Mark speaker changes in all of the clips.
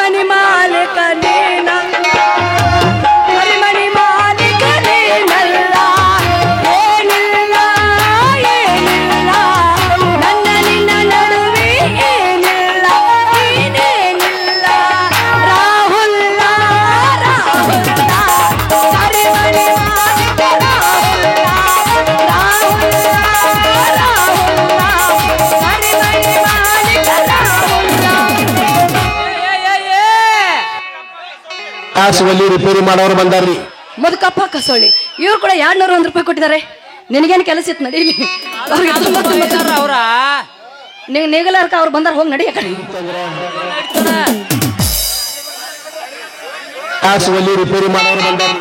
Speaker 1: ಹರಿಮಣಿ ಮಾಲೀಕ ನೀನಲ್ಲ ಹರಿಮಣಿ ಮಾಲೀಕ ನೀನಲ್ಲ ಏನಿಲ್ಲ ಏನಿಲ್ಲ ನನ್ನ ನಿನ್ನ ನಡುವೆ ಏನಿಲ್ಲ ನೀನೇನಿಲ್ಲ ರಾಹುಲ್ಲ ರಾಹುಲ್ಲ ಹರಿಮಣಿ ಮಾಲೀಕ ರಾಹುಲ್ಲ ರಾಹುಲ್ಲ ರಾಹುಲ್ಲ ಹರಿಮಣಿ ಮಾಲೀಕ ರಾಹುಲ್ಲ
Speaker 2: ಕಾಸುವಲ್ಲಿ ರಿಪೇರಿ ಮಾಡೋರು ಬಂದಾರ್ರಿ.
Speaker 1: ಮುದುಕಪ್ಪ ಕಸೋಳಿ ಇವ್ರು ಕೂಡ 201 ರೂಪಾಯಿ ಕೊಟ್ಟಿದ್ದಾರೆ. ನಿನಗೇನು ಕೆಲಸ ಇತ್ತು ನಡೀಲಿ
Speaker 3: ಅವ್ರ
Speaker 1: ನೀವು ನೇಗಲಾರ್ಕ ಅವ್ರು ಬಂದಾರ ಹೋಗಿ ನಡಿ ಕಡೆ
Speaker 2: ಕಾಸುವಲ್ಲಿ ರಿಪೇರಿ ಮಾಡೋರು ಬಂದಾರ್ರಿ.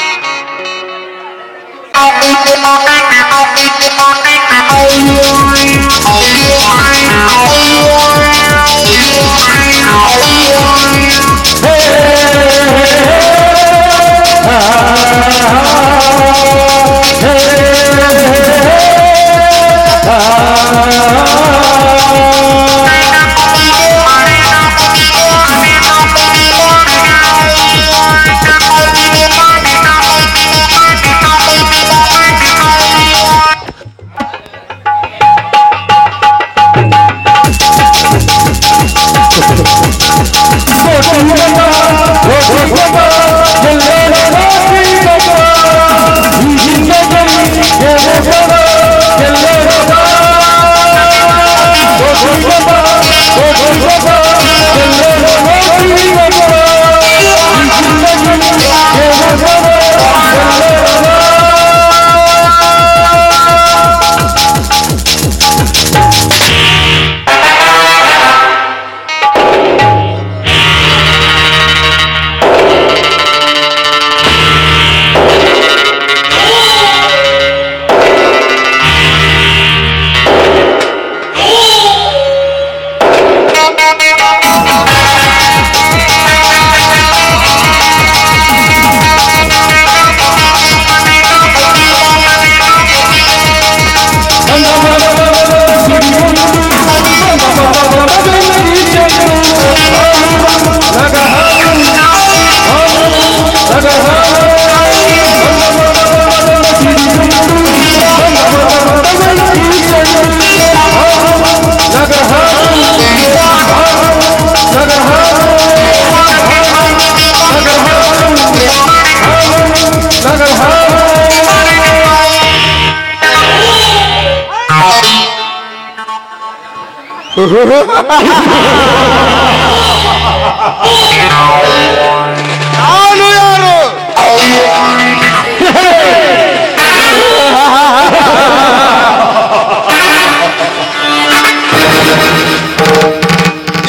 Speaker 2: ನಾನು ಯಾರು?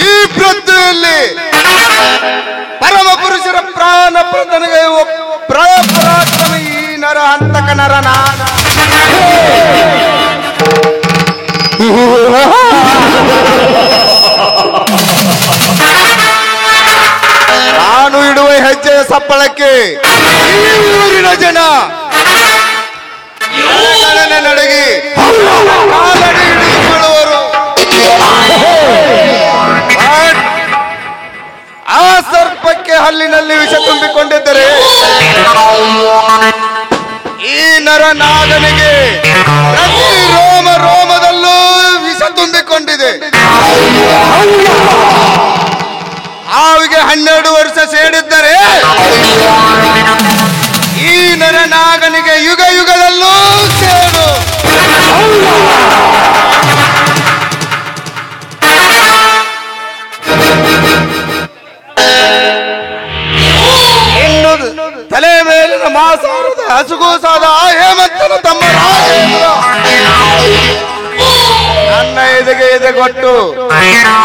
Speaker 2: ಈ ಪೃಥ್ವಿಯಲ್ಲಿ ಪರಮ ಪುರುಷರ ಪ್ರಾಣ ಪ್ರತನಿಗೆ ಪರಾಕ್ರಮ ಈ ನರ ಹಂತಕ ನರ ನಾನು ಇಡುವ ಹೆಜ್ಜೆಯ ಸಪ್ಪಳಕ್ಕೆ ಈ ಊರಿನ ಜನ ನಡಗಿ ಕಾಲಡಿ ಹಿಡಿದುಕೊಳ್ಳುವರು. ಆ ಸರ್ಪಕ್ಕೆ ಹಲ್ಲಿನಲ್ಲಿ ವಿಷ ತುಂಬಿಕೊಂಡಿದ್ದರೆ ಈ ನರನಾಗನಿಗೆ ಪ್ರತಿ ರೋಮ ರೋಮದಲ್ಲೂ ವಿಷ ತುಂಬಿಕೊಂಡಿದೆ. ಹಾವಿಗೆ 12 ವರ್ಷ ಸೇಡಿದ್ದರೆ ಈ ನರನಾಗನಿಗೆ ಯುಗ ಯುಗದಲ್ಲೂ ಸೇಡು. ಇನ್ನು ತಲೆ ಮೇಲಿನ ಮಾಸಾರದ ಹಸುಗೂಸಾದ ಆ ಹೇಮಂತನ ತಮ್ಮ ರಾಜೇಂದ್ರ ನನ್ನ ಎದೆ ಕೊಟ್ಟು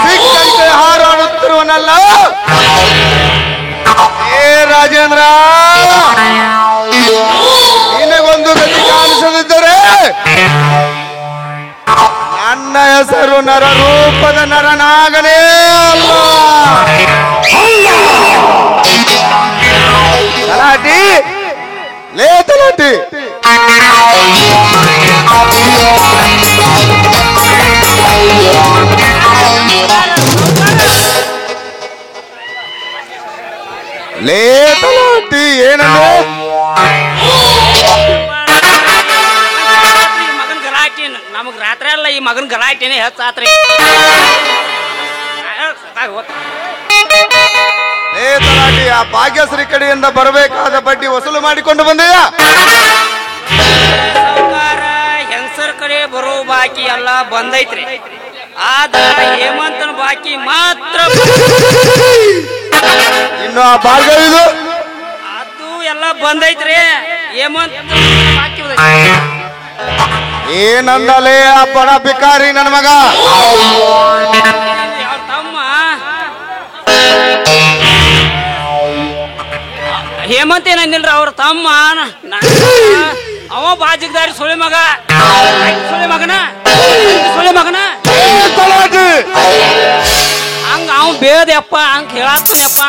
Speaker 2: ಸಿಕ್ಕಂತೆ ಹಾರಾಡುತ್ತಿರುವನಲ್ಲ. ಏ ರಾಜೇಂದ್ರ, ನಿನಗೊಂದು ಗತಿ ಕಾಣಿಸದಿದ್ದರೆ ನನ್ನ ಹೆಸರು ನರರೂಪದ ನರನಾಗನೇ ಅಲ್ಲ. ತಲಾಟಿ ಲೇ ತಲಾಟಿ, ಲೇ ತಲಾಟಿ ಏನಂದ್ರೆ
Speaker 3: ಮಗನ್ ಗಲಾಟಿ ನಮಗ್ ರಾತ್ರಿ ಅಲ್ಲ ಈ ಮಗನ್ ಗಲಾಟಿನೇ ಹೆಚ್ಚಾತ್ರಿ.
Speaker 2: ಲೇ ತಲಾಟಿ ಆ ಭಾಗ್ಯಶ್ರೀ ಕಡೆಯಿಂದ ಬರಬೇಕಾದ ಬಡ್ಡಿ ವಸೂಲು ಮಾಡಿಕೊಂಡು ಬಂದೆಯಾ?
Speaker 3: ಸಾವುಕಾರ ಹೆಂಗಸರ ಕಡೆ ಬರೋ ಬಾಕಿ ಎಲ್ಲ ಬಂದೈತ್ರಿ. ಆದ್ರ ಹೇಮಂತನ ಬಾಕಿ ಮಾತ್ರ
Speaker 2: ಇನ್ನು ಆ ಭಾಗ್ಯ ಇದು
Speaker 3: ಅದು ಎಲ್ಲ ಬಂದೈತ್ರಿ. ಹೇಮಂತ ಬಾಕಿ
Speaker 2: ಏನಂದಲೇ ಆ ಬಡ ಬಿಕಾರಿ ನನ್ನ ಮಗ?
Speaker 3: ಅವ್ರ ತಮ್ಮ ಹೇಮಂತ ಏನಂದಿಲ್ರಿ, ಅವ್ರ ತಮ್ಮ ಅವ ಬಾಜಿಗ್ದಾರಿ ಸುಳಿ ಮಗ, ಸುಳಿ ಮಗನ ಹಂಗ ಅವ್ ಬೇದಪ್ಪ ಹಂಗ ಹೇಳತ್ತಪ್ಪ.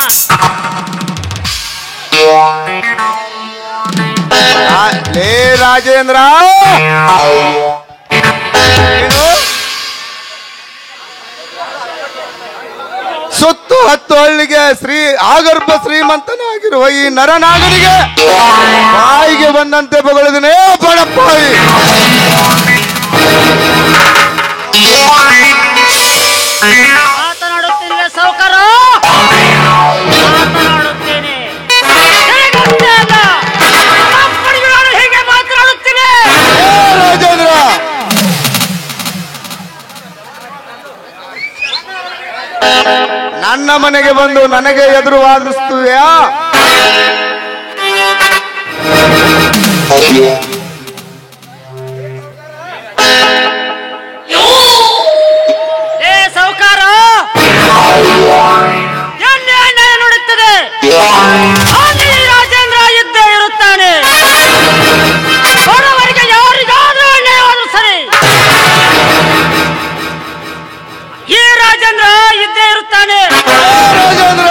Speaker 2: ಲೇ ರಾಜೇಂದ್ರ ಸುತ್ತು ಹತ್ತು ಹಳ್ಳಿಗೆ ಆಗರ್ಭ ಶ್ರೀಮಂತನಾಗಿರುವ ಈ ನರನಾಗನಿಗೆ ಬಾಯಿಗೆ ಬಂದಂತೆ ಬಗಳಿದನೇ ಬಡಪ್ಪಾಯಿ.
Speaker 3: ಮಾತನಾಡುತ್ತಿಲ್ಲ ಸಾವುಕಾರ, ಮಾತನಾಡುತ್ತೇನೆ. ಹೇಗೆ ಮಾತನಾಡುತ್ತೇನೆ
Speaker 2: ರಾಜೇಂದ್ರ? ನನ್ನ ಮನೆಗೆ ಬಂದು ನನಗೆ ಎದುರು ವಾದಿಸುತ್ತೀಯಾ?
Speaker 3: ಏ ಸಾವುಕಾರ, ಎಲ್ಲಿ ಅನ್ಯಾಯ ನೋಡುತ್ತದೆ ಅಲ್ಲಿ ರಾಜೇಂದ್ರ ಇದ್ದೇ ಇರುತ್ತಾನೆ. ಬಡವರಿಗೆ ಯಾರಿಗಾದ್ರೂ ಅನ್ಯಾಯವಾದ್ರೂ ಸರಿ, ಈ ರಾಜೇಂದ್ರ ಇದ್ದೇ ಇರುತ್ತಾನೆ.
Speaker 2: ರಾಜೇಂದ್ರ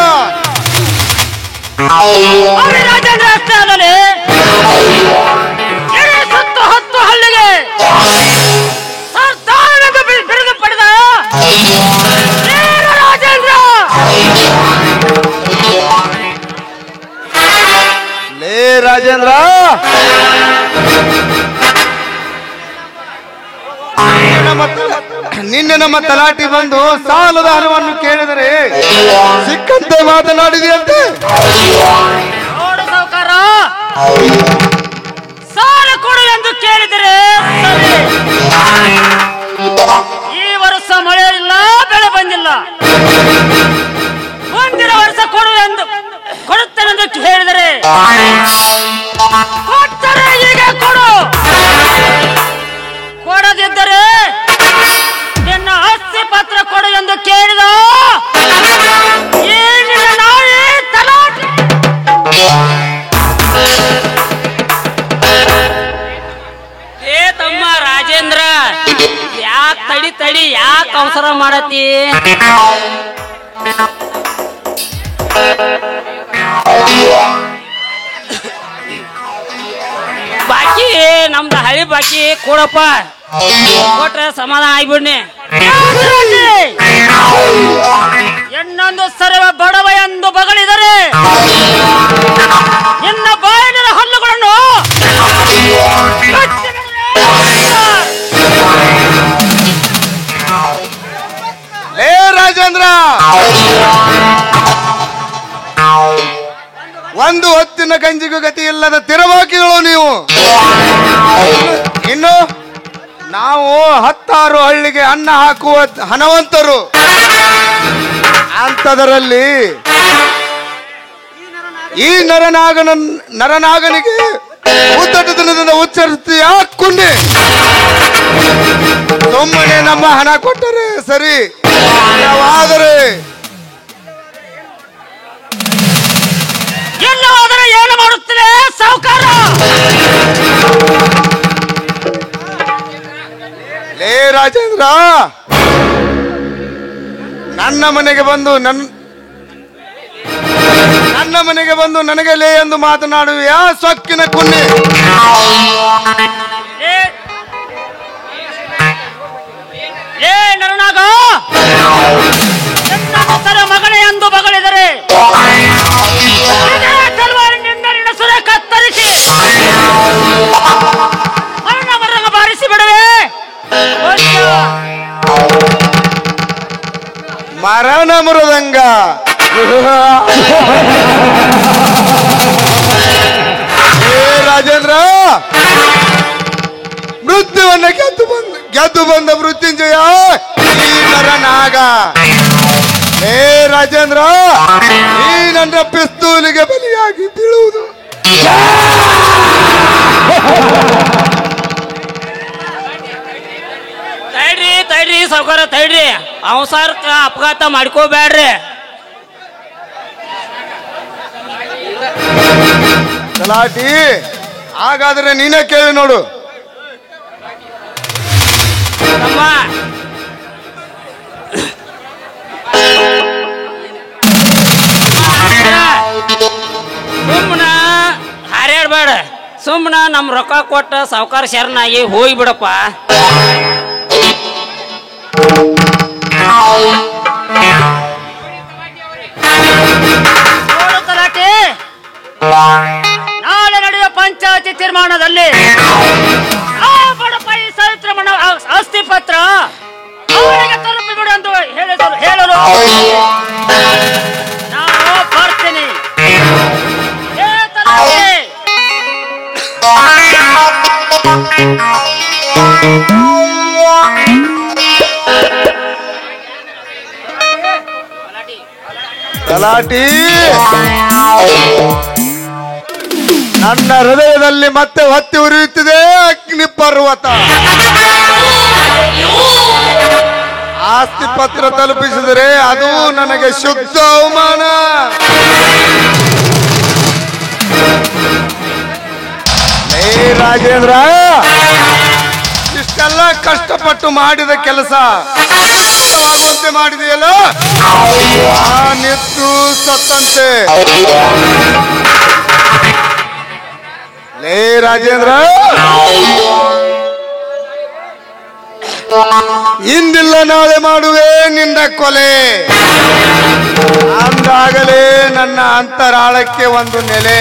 Speaker 3: ಅಲ್ಲಿ ರಾಜೇಂದ್ರ ಅಷ್ಟೇ ಅಲ್ಲದೆ ಸುತ್ತು ಹತ್ತು ಹಳ್ಳಿಗೆ ಸರ್ದಾರನೆಂದು ಬಿರುದು ಪಡೆದ ರಾಜೇಂದ್ರ.
Speaker 2: ಲೇ ರಾಜೇಂದ್ರ, ನಿನ್ನೆ ನಮ್ಮ ತಲಾಟಿ ಬಂದು ಸಾಲದ ಹಣವನ್ನು ಕೇಳಿದರೆ ಸಿಕ್ಕಂತೆ ಮಾತನಾಡಿದೆಯಂತೆ.
Speaker 3: ನೋಡು ಸಾವುಕಾರ, ಸಾಲ ಕೊಡು ಎಂದು ಕೇಳಿದರೆ ಸರಿ. ಈ ವರ್ಷ ಮಳೆ ಇಲ್ಲ, ಬೆಳೆ ಬಂದಿಲ್ಲ. ಮುಂದಿನ ವರ್ಷ ಕೊಡುತ್ತೇನೆಂದು ಹೇಳಿದರೆ ಕೊಟ್ಟರೆ ಈಗ ಕೊಡು, ಕೊಡದಿದ್ದರೆ ನಿನ್ನ ಆಸ್ತಿ ಪತ್ರ ಕೊಡು ಎಂದು ಕೇಳಿದ ಏನಿಲ್ಲ ನಾಳೆ ತಲಾಟೆ. ಏ ತಮ್ಮ ರಾಜೇಂದ್ರ, ಯಾಕೆ ತಡಿ ಯಾಕೆ ಅವಸರ ಮಾಡತಿ? ಬಾಕಿ ನಮ್ದು ಹಳಿ ಬಾಕಿ ಕೊಡಪ್ಪ, ಕೊಟ್ರೆ ಸಮಾಧಾನ ಆಗ್ಬಿಡ್ನಿ. ಇನ್ನೊಂದು ಸರ್ವ ಬಡವ ಎಂದು ಬಗಳಿದರೆ ನಿನ್ನ ಬಾಯಿನ ಹಲ್ಲುಗಳನ್ನು
Speaker 2: ಲೇ ರಾಜೇಂದ್ರ, ಒಂದು ಹೊತ್ತಿನ ಗಂಜಿಗೂ ಗತಿ ಇಲ್ಲದ ತಿರವಾಕಿಗಳು ನೀವು. ಇನ್ನು ನಾವು 10 ಹಳ್ಳಿಗೆ ಅನ್ನ ಹಾಕುವ ಹಣವಂತರು. ಅಂಥದರಲ್ಲಿ ಈ ನರನಾಗನಿಗೆ ಉದ್ದಟ ದಿನದಿಂದ ಉಚ್ಚರಿಸ್ತೀಯ ಕುಂಡಿ. ಸುಮ್ಮನೆ ನಮ್ಮ ಹಣ ಕೊಟ್ಟರೆ ಸರಿ, ಯಾವಾದರೆ
Speaker 3: ಎಲ್ಲವಾದರೆ ಏನು ಮಾಡುತ್ತದೆ ಸಾವುಕಾರ?
Speaker 2: ಲೇ ರಾಜೇಂದ್ರ, ನನ್ನ ಮನೆಗೆ ಬಂದು ನನಗೆ ಲೇ ಎಂದು ಮಾತನಾಡುವ ಸೊಕ್ಕಿನ ಕುನ್ನಿ.
Speaker 3: ಏ ನರನಾಗ, ಮಗನೇ ಎಂದು ಬಗಳಿದರೆ
Speaker 2: ಮರಣ ಮೃದಂಗ. ಏ ರಾಜೇಂದ್ರ, ಮೃತ್ಯುವನ್ನ ಗೆದ್ದು ಬಂದ ಮೃತ್ಯುಂಜಯ ಈ ನರನಾಗ. ಏ ರಾಜೇಂದ್ರ, ಈ ನನ್ನ ಪಿಸ್ತೂಲಿಗೆ ಬಲಿಯಾಗಿ ಬೀಳುವುದು.
Speaker 3: ತೈಡ್ರಿ ಸಾವ್ಕಾರ ತೈಡ್ರಿ, ಅವಸರಕ್ಕ ಅಪಘಾತ ಮಾಡ್ಕೋಬೇಡ್ರಿ.
Speaker 2: ತಲಾಟಿ, ಹಾಗಾದ್ರೆ ನೀನೇ ಕೇಳಿ ನೋಡು.
Speaker 3: ಅಮ್ಮ ಸುಮ್ಮನ ಹಾರ್ಯಾಡ್ಬೇಡ, ಸುಮ್ಮನ ನಮ್ ರೊಕ್ಕ ಕೊಟ್ಟ ಸಾವ್ಕಾರ ಶರಣಾಗಿ ಹೋಗಿ ಬಿಡಪ್ಪ. ತಲಾಟಿ, ನಾಳೆ ನಡೆಯುವ ಪಂಚಾಯತಿ ತೀರ್ಮಾನದಲ್ಲಿ ಆ ಬಡಪಾಯಿ ಸವಿತ್ರಮ್ಮನ ಆಸ್ತಿ ಪತ್ರ ಅವರಿಗೆ ತಲುಪಿಬಿಡು ಎಂದು ಹೇಳಲು ನಾನು ಬರ್ತೀನಿ.
Speaker 2: ತಲಾಟಿ, ನನ್ನ ಹೃದಯದಲ್ಲಿ ಮತ್ತೆ ಹೊತ್ತಿ ಉರಿಯುತ್ತಿದೆ ಅಗ್ನಿ ಪರ್ವತ. ಆಸ್ತಿ ಪತ್ರ ತಲುಪಿಸಿದರೆ ಅದು ನನಗೆ ಶುದ್ಧ ಅವಮಾನ. ಏ ರಾಜೇಂದ್ರ, ಇಷ್ಟೆಲ್ಲ ಕಷ್ಟಪಟ್ಟು ಮಾಡಿದ ಕೆಲಸ ಆಗುವಂತೆ ಮಾಡಿದೆಯಲ್ಲ, ನಿತ್ತು ಸತ್ತಂತೆ. ಲೇ ರಾಜೇಂದ್ರ, ಇಂದಿಲ್ಲ ನಾಳೆ ಮಾಡುವೆ ನಿನ್ನ ಕೊಲೆ. ಅಂದಾಗಲೇ ನನ್ನ ಅಂತರಾಳಕ್ಕೆ ಒಂದು ನೆಲೆ.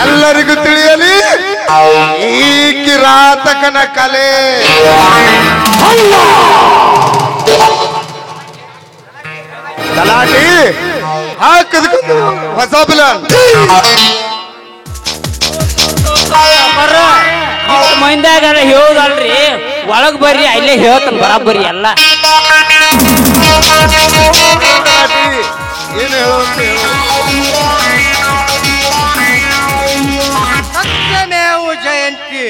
Speaker 2: ಎಲ್ಲರಿಗೂ ತಿಳಿಯಲಿ ಈ ಕಿರಾತಕನ ಕಲೆ. ತಲಾಟಿ, ಹಾಕದ್ಕೊಂಡು ಹೊಸ ಪ್ಲಾನ್.
Speaker 3: ಮಂದ್ಯಾಗ ಹೇಳುದಲ್ರಿ, ಒಳಗ್ ಬರ್ರಿ, ಅಲ್ಲೇ ಹೇಳ್ತಾನ ಬರಾಬರಿ ಎಲ್ಲ.
Speaker 2: ಏನು
Speaker 4: ಸತ್ಯಮೇವ ಜಯಂತಿ.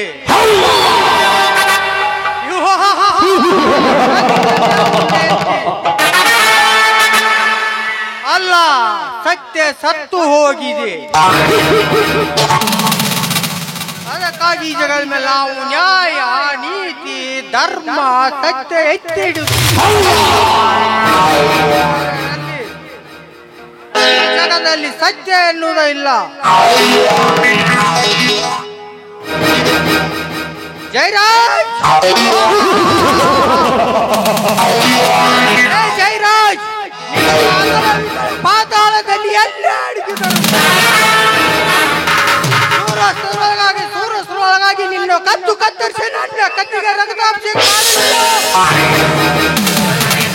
Speaker 4: ಅಲ್ಲ, ಸತ್ಯ ಸತ್ತು ಹೋಗಿದೆ. ಅದಕ್ಕಾಗಿ ಈ ಜಗದ ಮೇಲೆ ನಾವು ನ್ಯಾಯ, ನೀತಿ, ಧರ್ಮ, ಸತ್ಯ ಎತ್ತಿ ಜಗದಲ್ಲಿ ಸತ್ಯ ಎನ್ನುವುದೇ ಇಲ್ಲ. ಜಯರಾಜ್, ಜಯರಾಜ್, ಪಾತಾಳದಲ್ಲಿ ಎಲ್ಲ ಅಡಗಿದರು. ಸೂರೊಳಗಾಗಿ ನಿನ್ನ ಕತ್ತು ಕತ್ತರಿಸಿ ನನ್ನ ಕತ್ತಿಗೆ ರಕ್ತಾಂಶ.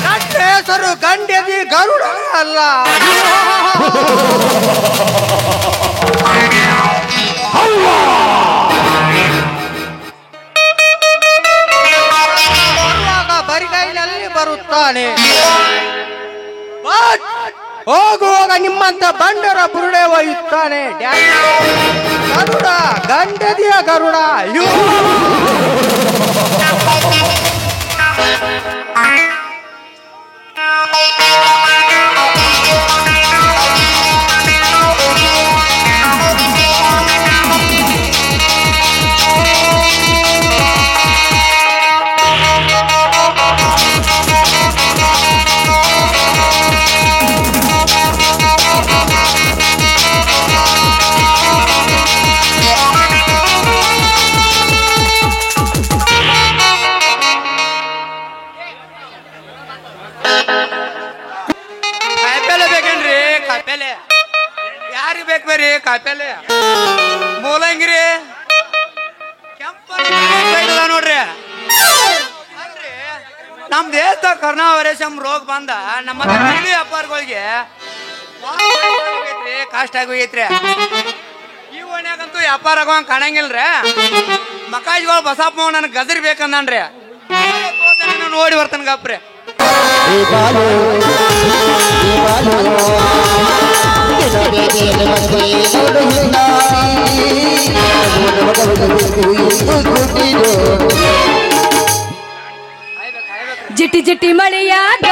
Speaker 4: ನನ್ನ ಹೆಸರು ಗಂಡೆದಿ ಗರುಡ ಅಲ್ಲ. ಬರುವಾಗ ಬರಿಗೈನಲ್ಲಿ ಬರುತ್ತಾನೆ, ಹೋಗುವಾಗ ನಿಮ್ಮಂತ ಬಂಡರ ಬುರುಡೆ ಒಯ್ಯುತ್ತಾನೆ. ಗರುಡ, ಗಂಡದಿಯ ಗರುಡ. ಯಾರಿಗೆ ಬೇಕು ಬೇರಿ ಕಾಯಿಪಲ್ಲೆ? ಮೂಲಂಗಿರಿ, ಕೆಂಪ ನೋಡ್ರಿ. ನಮ್ಮ ದೇಶದ ಕರೋನಾ ವೈರಸ್ ಎಂಬ ರೋಗ ಬಂದ ನಮ್ಮ ಬೀದಿ ವ್ಯಾಪಾರಿಗಳಿಗೆ ಕಾಸ್ಟ್ ಆಗೋಗೈತ್ರಿ. ಈ ಓಣ್ಯಾಗಂತೂ ವ್ಯಾಪಾರ ಆಗೋಂಗ್ ಕಾಣಂಗಿಲ್ರಿ. ಮಕಾಜಿಗಳು ಬಸಪ್ಪ ನನಗೆ ಗದರಿ ಬೇಕಂದನ್ರಿ. ನೋಡಿ ಬರ್ತಾನ ಗಪ್ರಿ.
Speaker 1: ಜಿಟಿ ಜಿಟಿ ಮಳೆಯಾಗ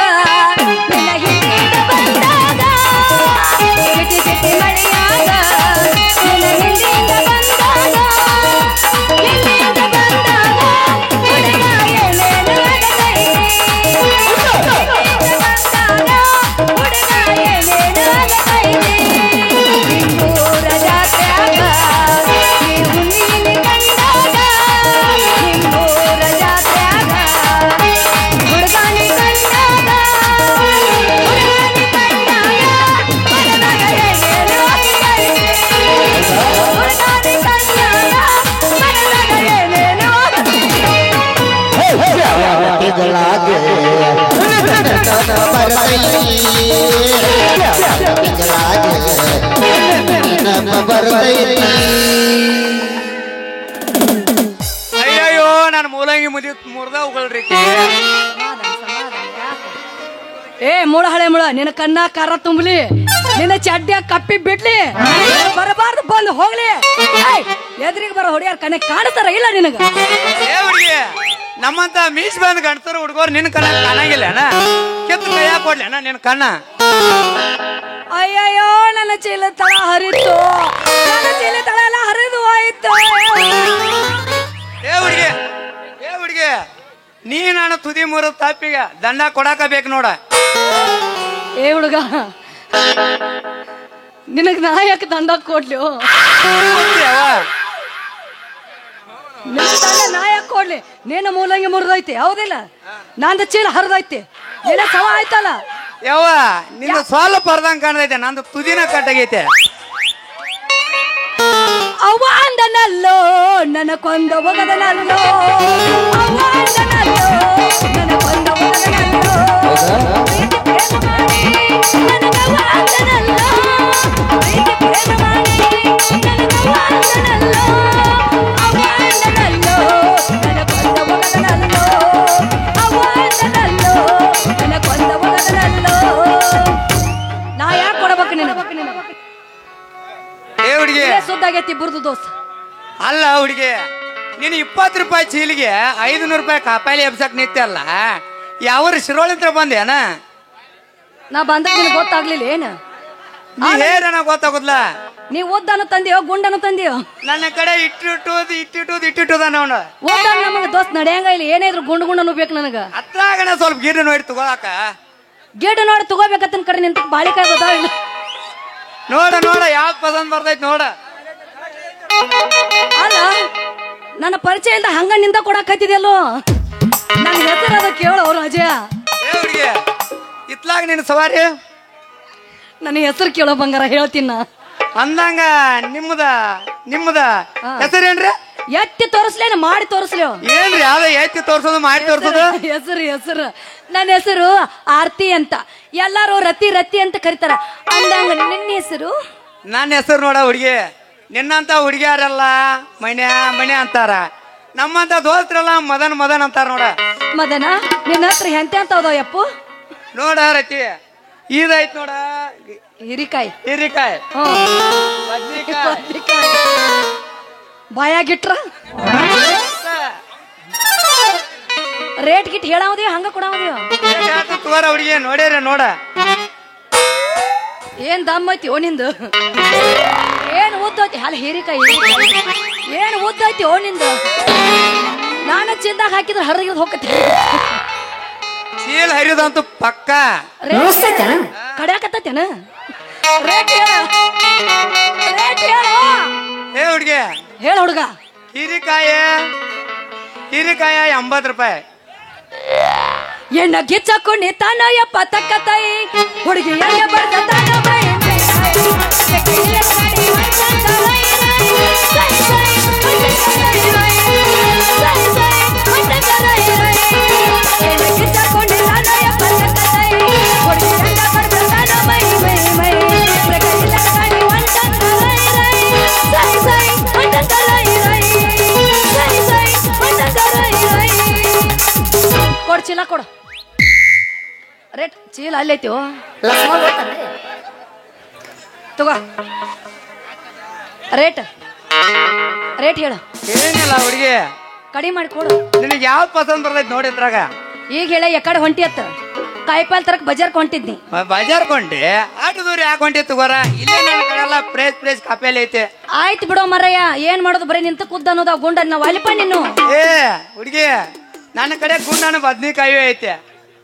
Speaker 1: ನಿನ್ನ ಹಿಂದಿಂದ ಬಂದಾಗ, ಜಿಟಿ ಜಿಟಿ ಮಳೆಯಾಗ ನಿನ್ನ ಹಿಂದಿಂದ ಬಂದಾಗ, ಹಿಂದಿಂದ ಬಂದಾಗ ಹುಡುಗ ಏನೇನು ಆಗತೈತಿ, ಬಂದಾಗ ಹುಡುಗ ಏನೇನು ಆಗತೈತಿ. ನಿಮ್ಮೂರ ಜಾತ್ರ್ಯಾಗ ನೀವು ನೀನು ಕಂಡಾಗ, ನಿಮ್ಮೂರ ಜಾತ್ರ್ಯಾಗ ಹುಡುಗಾನಿ ಕಂಡಾಗ, ಹುಡುಗಾನಿ ಕಂಡಾಗ ಮನದಾಗ ಏನೇನು ಆಗತೈತಿ, ಹುಡುಗಾನಿ ಕಂಡಾಗ ಮನದಾಗ ಏನೇನು
Speaker 4: ಅಯ್ಯಯ್ಯೋ ನನ್ನ ಮೂಲಂಗಿ ಮುರಿದ ಉಗಳ್ರಿ.
Speaker 1: ಏ ಮುಳ ಹಳೆ ಮುಳ, ನಿನ್ನ ಕಣ್ಣ ಕಾರ ತುಂಬಲಿ, ನಿನ್ನ ಚಡ್ಡಿಯ ಕಪ್ಪಿ ಬಿಡ್ಲಿ, ಬರಬಾರ್ದು ಬಂದು ಹೋಗ್ಲಿ. ಎದುರಿಗೆ ಬರೋ ಹೊಡಿಯಾರ ಕಣ್ಣೆ ಕಾಣಿಸ್ತಾರ ಇಲ್ಲ ನಿನಗ?
Speaker 4: ಏ ಹುಡುಗಿ, ನಮ್ಮಂತ ಮೀಸ್ ಬಂದ್ ಗಂಡಸರ ಹುಡುಗರು ನಿನ್ನ ಕಣ್ಣ ಕಾಣಂಗಿಲ್ಲ ಅಣ್ಣ. ಕೆತ್ತು ಕೈ ಕೊಡ್ಲಿ ಅಣ್ಣ ನಿನ್ನ ಕಣ್ಣ.
Speaker 1: ಅಯ್ಯಯ್ಯೋ ನನ್ನ ಚೀಲ ತಳ ಹರಿತು, ನನ್ನ ಚೀಲ ತಳ ಎಲ್ಲ ಹರಿದು ಹೋಯ್ತು.
Speaker 4: ಏ ಹುಡುಗಿ, ಏ ಹುಡುಗಿ, ನೀ ನಾನು ತುದಿ ಮುರಿದ ತಪ್ಪಿಗೆ ದಂಡ ಕೊಡಾಕ ಬೇಕು ನೋಡ.
Speaker 1: ಏ ಹುಡುಗ, ನಿನಗ್ ನಾ ಯಾಕೆ ದಂಡ ಕೊಡ್ಲಿ? ನಾ ಯಾಕೆ ಕೊಡ್ಲಿ? ನೀನು ಮೂಲಂಗಿ ಮುರಿದೈತಿ ಹೌದಿಲ್ಲ, ನಂದು ಚೀಲ ಹರಿದೈತಿ, ನಿನ್ನ ಸಮ ಆಯ್ತಲ್ಲ.
Speaker 4: ಯವ್ವ ನಿನ್ನ ಸ್ವಲ್ಪ ಬರ್ದಂಗ ಕಾಣ್ತೈತೆ, ನಂದು ತುದಿನ ಕಟ್ಟಾಗೈತೆ.
Speaker 1: ಅವ್ವ ಅಂದನಲ್ಲೋ ನನ್ನ ಕೊಂದ ಒಗದನಲ್ಲೋ, ಅವ್ವ ಅಂದನಲ್ಲೋ ನನ್ನ ಕೊಂದ ಒಗದನಲ್ಲೋ, ಪ್ರೀತಿ ಪ್ರೇಮ ಮಾಡಿ ನನಗವ್ವ ಅಂದನಲ್ಲೋ, ಪ್ರೀತಿ ಪ್ರೇಮ ಮಾಡಿ ನನಗವ್ವ ಅಂದನಲ್ಲೋ, ಅವ್ವ ಅಂದನಲ್ಲೋ ನನ್ನ ಕೊಂದ ಒಗದನಲ್ಲೋ, ಅವ್ವ ಅಂದನಲ್ಲೋ ನನ್ನ ಕೊಂದ ಒಗದನಲ್ಲೋ. ನಾ ಯಾಕೆ ಕೊಡಬೇಕು ನಿನಗೆ?
Speaker 4: ಏ ಹುಡುಗಿ,
Speaker 1: ಸುದ್ದಾಗೈತಿ ಬುರ್ದು ದೋಸ್ತ.
Speaker 4: ಅಲ್ಲ ಹುಡುಗಿ, ನೀನು 20 ರೂಪಾಯಿ ಚೀಲಿಗೆ 500 ರೂಪಾಯಿ ಕಾಪಾಲಿ ಎಬ್ಸಕ್ ನಿಂತಲ್ಲ, ಯಾವ ಶಿರೋಳಿಂತ್ರ ಬಂದೇನ?
Speaker 1: ನಾ ಬಂದಾಗ ನಿನಗೆ ಗೊತ್ತಾಗ್ಲಿಲ್ಲ ಏನು?
Speaker 4: ನೀ ಹೇಳ ಗೊತ್ತಾಗುದ್ಲ.
Speaker 1: ನೀ ಓದ್ದಾನು ತಂದಿಯೋ ಗುಂಡನು ತಂದಿಯೋ?
Speaker 4: ನನ್ನ ಕಡೆ ಇಟ್ಟಿಟ್ಟುದ ನೋಡು.
Speaker 1: ಓದ್ದಾಗ ನಮಗೆ ದೋಸ್ತ್ ನಡೆಯಂಗ ಇಲ್ಲ, ಏನಾದ್ರು ಗುಂಡು ಗುಂಡನು ಬೇಕು ನನಗ.
Speaker 4: ಅತ್ಲಾಗಣ ಸ್ವಲ್ಪ ಗಿಡ ನೋಡಿ ತಗೊಳಕ.
Speaker 1: ಗಿಡ ನೋಡಿ ತಗೋಬೇಕತ್ತನ್ ಕಡೆ ನಿಂತ ಬಾಳಿಕಾಯಿ ಅದಾವ ಇಲ್ಲ?
Speaker 4: ನೋಡ ನೋಡ ಯಾವ್ದು ಪಸಂದ್ ಬರ್ತೈತಿ ನೋಡ.
Speaker 1: ಅಲ್ಲ ನನ್ನ ಪರಿಚಯ ಇಲ್ದ ಹಂಗ ನಿಂದ ಕೊಡಾಕತ್ತಿದೆಯಲ್ಲೋ, ನನ್ನ ಹೆಸರು ಅದ ಕೇಳು ಅವ್ರು ಅಜಯ.
Speaker 4: ಏ ಹುಡುಗಿ, ಇತ್ಲಾಗ ನಿನ್ನ ಸವಾರಿ
Speaker 1: ನನ್ನ ಹೆಸರು ಕೇಳೋ ಬಂಗಾರ ಹೇಳ್ತೀನ
Speaker 4: ಅಂದಂಗ. ನಿಮ್ಮದ ಹೆಸರೇನ್ರಿ?
Speaker 1: ಎತ್ತಿ ತೋರಿಸ್ಲೇನ ಮಾಡಿ ತೋರಿಸ್ಲೇವ್?
Speaker 4: ಏನ್ರಿ ಯಾವ್ದ ಎತ್ತಿ ತೋರ್ಸೋದು ಮಾಡಿ ತೋರ್ಸೋದು?
Speaker 1: ಹೆಸರು ನನ್ನ ಹೆಸರು ಆರ್ತಿ ಅಂತ, ಎಲ್ಲಾರು ರತಿ ರತಿ ಅಂತ ಕರಿತಾರ. ಅಂದಂಗ ನಿನ್ನ ಹೆಸರು?
Speaker 4: ನನ್ನ ಹೆಸರು ನೋಡ ಹುಡುಗಿ, ನಿನ್ನಂತ ಹುಡುಗಿಯಾರಲ್ಲ ಮಣೆ ಅಂತಾರ, ನಮ್ಮಂತ ದೋಸ್ತ್ರಲ್ಲ ಮದನ್ ಅಂತಾರ ನೋಡ.
Speaker 1: ಮದನ ನಿನ್ನ ಹತ್ರ ಎಂತೆ ಅಂತ ಅದಾವ ಯಪ್ಪು?
Speaker 4: ನೋಡ ರತಿ, ಇದೈತ್ ನೋಡ
Speaker 1: ಹಿರಿಕಾಯಿ,
Speaker 4: ಬದ್ನಿಕಾಯಿ,
Speaker 1: ಬಾಯಾಗಿಟ್ರ ರೇಟ್ ಗಿಟ್ ಹೇಳಾವದೇವ ಹಂಗ ಕೊಡಾವದೇವ?
Speaker 4: ತಗೋರ ಹುಡುಗಿ, ನೋಡ್ಯಾರ ನೋಡ.
Speaker 1: ಏನ್ ದಮ್ ಐತಿ ಓ ನಿಂದು? ಏನ್ ಉದ್ದೈತಿ? ಅಲ್ಲ ಹೀರಿಕಾಯಿ ಏನ್ ಉದ್ದೈತಿ ಓ ನಿಂದು? ನಾನು ಚೀಲ್ದಾಗ ಹಾಕಿದ್ರೆ ಹರಿದ್ ಹೋಗತಿ.
Speaker 4: ಚೀಲ್ ಹರಿದಂತೂ ಪಕ್ಕ
Speaker 1: ಕಡ್ಯಾಕತ್ತೇನ? ರೇಟ್ ಹೇಳ, ರೇಟ್ ಹೇಳ.
Speaker 4: ಏ ಹುಡುಗಿ,
Speaker 1: ಹೇಳ ಹುಡುಗ.
Speaker 4: ಹೀರಿಕಾಯಿ 80 ರೂಪಾಯಿ.
Speaker 1: ಎಣ್ಣ ಗಿಚ್ಚಕೊಂಡಿ ತಾನ ಯಪ್ಪ ತಕ್ಕ ತಾಯಿ ಹುಡುಗಿ ಎಣ್ಣೆ ಬರ್ದ ತಾನ ಬೈ ಗಿಚ್ಚ ರೇಟ್ ಚೀಲ ಅಲ್ಲೈತಿ
Speaker 5: ಲಕ್ಷ್ಮ ಗೊತ್ತನ್ರಿ
Speaker 1: ತಗೋ ರೇಟ್ ರೇಟ್ ಹೇಳು
Speaker 4: ಏನಿಲ್ಲ ಹುಡುಗಿ
Speaker 1: ಕಡಿಮೆ ಮಾಡಿ ಕೊಡು
Speaker 4: ನಿನಗೆ ಯಾವ್ದು ಪಸಂದ್ ಬರ್ತೈತಿ ನೋಡಿ ಇದ್ರಾಗ
Speaker 1: ಈಗ ಹೇಳ ಎಕಡೆ ಹೊಂಟಿ ಅತ್ತ ಕಾಯಿಪಾಲ್ ತರಕ್ ಬಜಾರ್ಕ್ ಹೊಂಟಿದ್ನಿ
Speaker 4: ಬಜಾರ್ ಕೊಂಡೆ ಆಟ ದೂರ ಯಾಕೆ ಹೊಂಟಿ ತಗೋರ ಇಲ್ಲೇ ನನ್ನ ಕಡೆಲ್ಲ ಫ್ರೆಶ್ ಕಾಪೇಲಿ ಐತೆ
Speaker 1: ಆಯ್ತು ಬಿಡೋ ಮರಯ್ಯ ಏನ್ ಮಾಡೋದು ಬರೀ ನಿಂತ ಕುದ್ದ ಅನ್ನೋದ ಗುಂಡ ನಾವು ಅಲಿಪ ನೀನು
Speaker 4: ಏ ಹುಡುಗಿ ನನ್ನ ಕಡೆ ಗುಂಡನ ಬದ್ನಿಕಾಯಿ ಐತೆ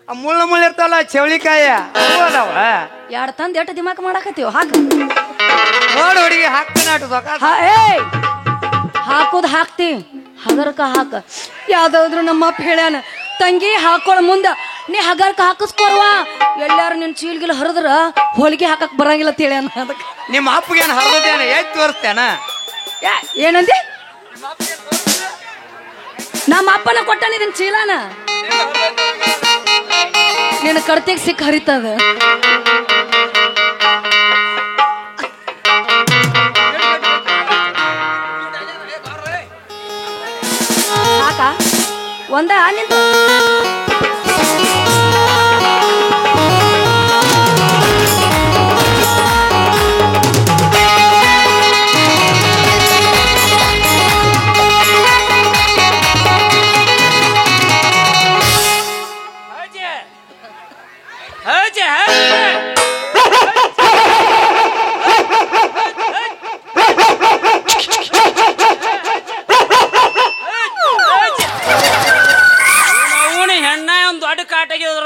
Speaker 4: ಆ ಮುಳ್ಳು ಇರ್ತಾವಲ್ಲ ಚವಳಿಕಾಯಿ ಅವು ಅದಾವ
Speaker 1: ಎರಡ್ ತಂದ್ ಎಟ್ಟು ದಿಮಾಕ್ ಮಾಡಾಕತ್ತೀವ ಹಾಕ
Speaker 4: ನೋಡು ಹುಡುಗಿ ಹಾಕ್ತಾನೆ ಆಟ
Speaker 1: ಏಯ್ ಹಾಕುದ್ ಹಾಕ್ತಿ ಹಗರ್ಕ ಹಾಕ ಯಾವ್ದಾದ್ರು ನಮ್ಮ ಅಪ್ಪ ಹೇಳ್ಯಾನ ತಂಗಿ ಹಾಕೊಳ ಮುಂದ ನೀ ಹಗರ್ಕ ಹಾಕಿಸ್ಕೊರ್ವಾ ಎಲ್ಲಾರು ನಿನ್ ಚೀಲ್ಗಿಲ್ ಹರಿದ್ರ ಹೋಳಿಗೆ ಹಾಕಕ್ ಬರಂಗಿಲ್ಲ ತಿಳ್ಯಾನ ಅದಕ್ಕೆ
Speaker 4: ನಿಮ್ಮ ಅಪ್ಪಗೇನು ಹರಿದೇನ ಎದ್ದು ತೋರಿಸ್ತೇನ
Speaker 1: ಏನಂದಿ ನಮ್ಮ ಅಪ್ಪನ ಕೊಟ್ಟಾನ ಇದನ್ ಚೀಲಾನ ನಿನ್ನ ಕಡ್ತಿಗೆ ಸಿಕ್ಕ ಹರಿತದ ಸಾಕ ಒಂದ ನಿಂದು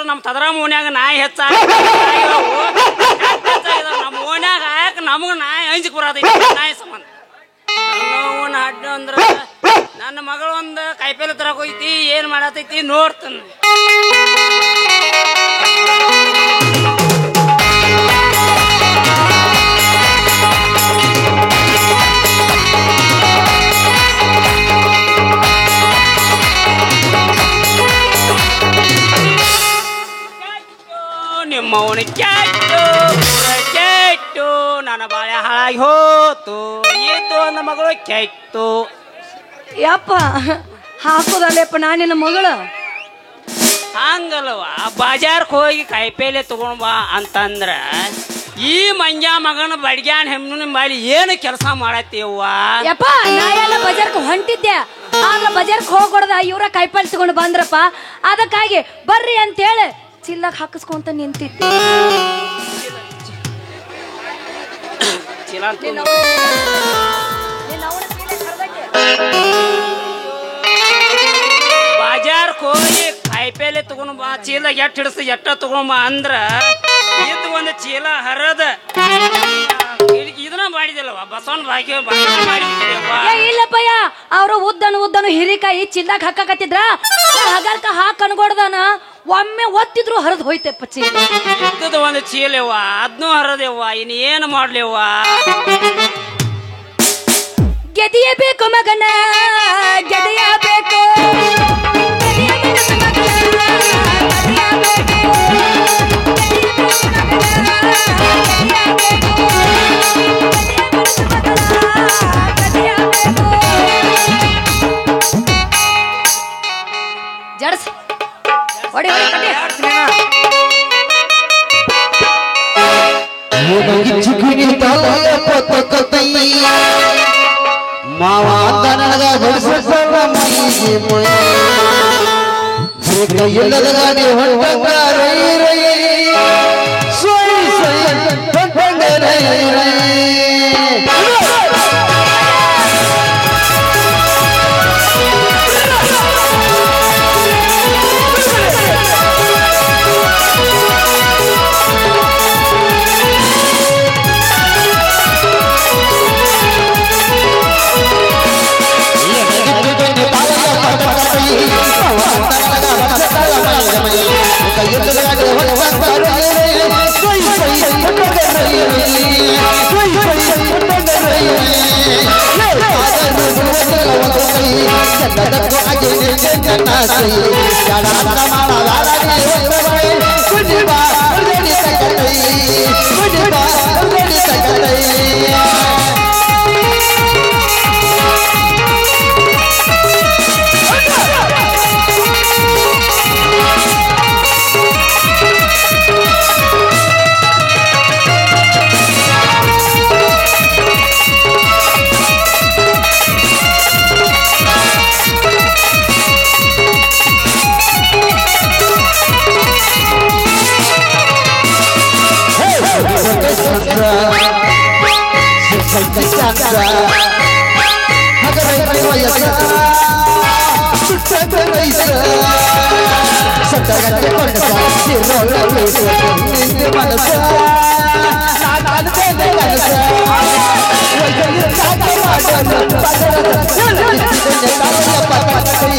Speaker 3: ನಮ್ಮ ತದರಾಮ ಓಣ್ಯಾಗ ನಾಯಿ ಹೆಚ್ಚಾಗ ನಮ್ಮ ಓಣ್ಯಾಗ ಹಾಕ ನಮಗ ನಾಯಿ ಅಂಜಿಕ್ ಬರತೈತಿ ನಾಯಿ ಸಂಬಂಧ ಅಡ್ಡ ಅಂದ್ರ ನನ್ನ ಮಗಳು ಒಂದು ಕಾಯಿಪಲ್ಲೆ ತರಕ್ ಹೋಯ್ತಿ ಏನ್ ಮಾಡತೈತಿ ನೋಡ್ತಾನ ನಿಮ್ಮವನ ಕೆಟ್ಟು ನನ್ನ ಬಾಳೆ ಹಾಳಾಗಿ ಹೋತು ಇತ್ತು ಒಂದು ಮಗಳು ಕೆಟ್ಟು
Speaker 1: ಯಪ್ಪ ಹಾಕೋದಲ್ಲಪ್ಪ ನಾನಿನ ಮಗಳು
Speaker 3: ಹಂಗಲ್ವ ಬಾಜಾರ್ಕ್ ಹೋಗಿ ಕಾಯಿಪಲ್ಲೆ ತಗೊಂಡ್ ಬಾ ಅಂತಂದ್ರ ಈ ಮಂಜ ಮಗನ ಬಡ್ಗ್ಯಾನ್ ಹೆಮ್ಮಿನ ಬಾಲಿ ಏನು ಕೆಲಸ ಮಾಡತ್ತೀವ್ವ
Speaker 1: ಯಪ್ಪ ನಾ ಎಲ್ಲ ಬಜಾರ್ಕ್ ಹೊಂಟಿದ್ದೆ ಆದ್ರ ಬಜಾರ್ಕ್ ಹೋಗ್ಕೊಡ್ದ ಇವ್ರ ಕಾಯಿಪಲ್ಲೆ ತಗೊಂಡು ಬಂದ್ರಪ್ಪ ಅದಕ್ಕಾಗಿ ಬರ್ರಿ ಅಂತೇಳಿ ಚಿಲ್ಲಾಗ ಹಾಕಿಸ್ಕೊಂತ ನಿಂತಿದ್ದೆ
Speaker 3: ಬಾಜಾರ್ಕ್ ಹೋಗಿ ಕಾಯಿಪಲ್ಲೆ ತಗೊಂಡ್ ಬಾ ಚೀಲ ಎಟ್ ಹಿಡಿಸ್ ಎಟ್ಟ ತಗೊಂಡ್ ಬಾ ಅಂದ್ರ ಇದು ಒಂದು ಚೀಲ ಹರದ ಇದನ್ನ ಮಾಡಿದಿಲ್ಲವ ಬಸವನ್ ಭಾಗ್ಯ ಮಾಡಿದ್ದಿಲ್ಲವ
Speaker 1: ಇಲ್ಲಪ್ಪಯ್ಯ ಅವ್ರು ಉದ್ದನು ಹಿರಿಕಾಯಿ ಚಿಲ್ಲಾಗ ಹಾಕಕತ್ತಿದ್ರ ಹಗರ್ಕ ಹಾಕ್ ಅನ್ಕೊಡ್ದಾನ ಒಮ್ಮೆ ಒತ್ತಿದ್ರು ಹರಿದ್ ಹೋಯ್ತೆಪ್ಪ ಚೀಲ
Speaker 3: ಇದ್ದದ ಒಂದು ಚೀಲವ್ವ ಅದ್ನೂ ಹರದೆವ್ವ ಇನ್ ಏನ್ ಮಾಡ್ಲಿವ್ವ
Speaker 1: ಗೆದಿಯ ಬೇಕು ಮಗನ ಗೆದೆಯ ಬೇಕು ಜಡ್ಸ್ ಹೊಡಿ ಹೊಡಿ ಕಟ್ಟಿ
Speaker 5: ಹಗರೈತಿ ವಯಸ್ಸ ಸುಟ್ಟದ ರೈಸ ಸತ್ತಗತ್ತೆ ಕೊಡ್ಸ ಇರೋಳ ಪ್ಲೇಸ ನಿಂದ ಮನಸ ನಾನು ಬೇರೆ ಕನಸ ವೈದ್ಯ ಸಾಕ ಮಾಡಲು ಪದರದ ಎಲ್ಲ ತಾಳ ಪಕ್ಕೈ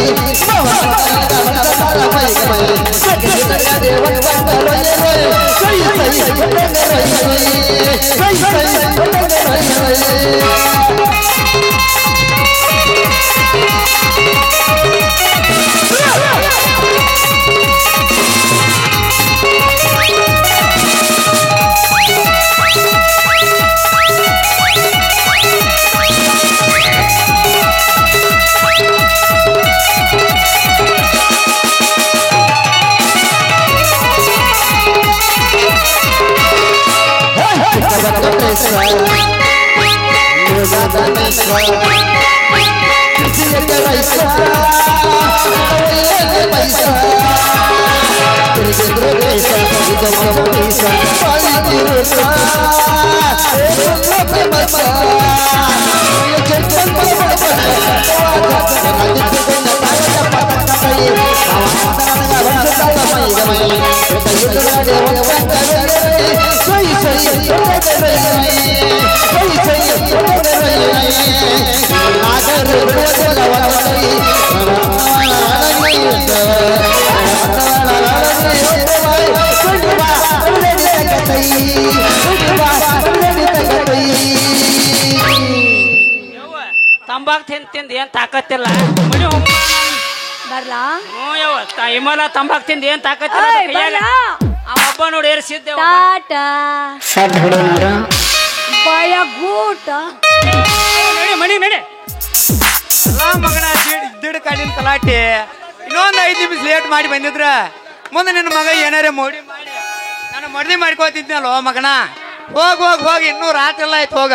Speaker 3: ತಂಬಾಕ್ ತಿಂದ ಏನ್ ತಾಕತ್ತಿಲ್ಲ ಮನೆ ಹೋಗ
Speaker 1: ಬರ್ಲಾ
Speaker 3: ಹ್ಞೂ ಯವ್ವ ಹಿಮಾಲ ತಂಬಾಕ್ ತಿಂದ ಏನ್ ತಾಕತ್ತಿಲ್ಲ
Speaker 1: ಏಯ್,
Speaker 3: ಅದು ಕೈಯಾಗ.
Speaker 1: ಬರ್ಲಾ?
Speaker 3: ಆ ಹಬ್ಬ ನೋಡಿ ಏರ್ಸಿದ್ದೆ
Speaker 1: ಟಾಟಾ ಬಾಯ ಗೂಟ
Speaker 3: ನಡಿ ಮನಿ ನಡಿ
Speaker 4: ಎಲ್ಲ ಮಗನ ದಿಡ್ ಕಾಡಿನ ಕಲಾಟಿ ಇನ್ನೊಂದು 5 ನಿಮಿಷ ಲೇಟ್ ಮಾಡಿ ಬಂದಿದ್ರ ಮುಂದೆ ನಿನ್ನ ಮಗ ಏನಾರೇ ಮೋಡಿ ಮಾಡಿ ನಾನು ಮಡ್ದಿ ಮಾಡ್ಕೋತಿದ್ನಲ್ಲೋ ಮಗನ ಹೋಗಿ ಇನ್ನೂ ರಾತ್ರಿ ಎಲ್ಲ ಆಯ್ತು ಹೋಗ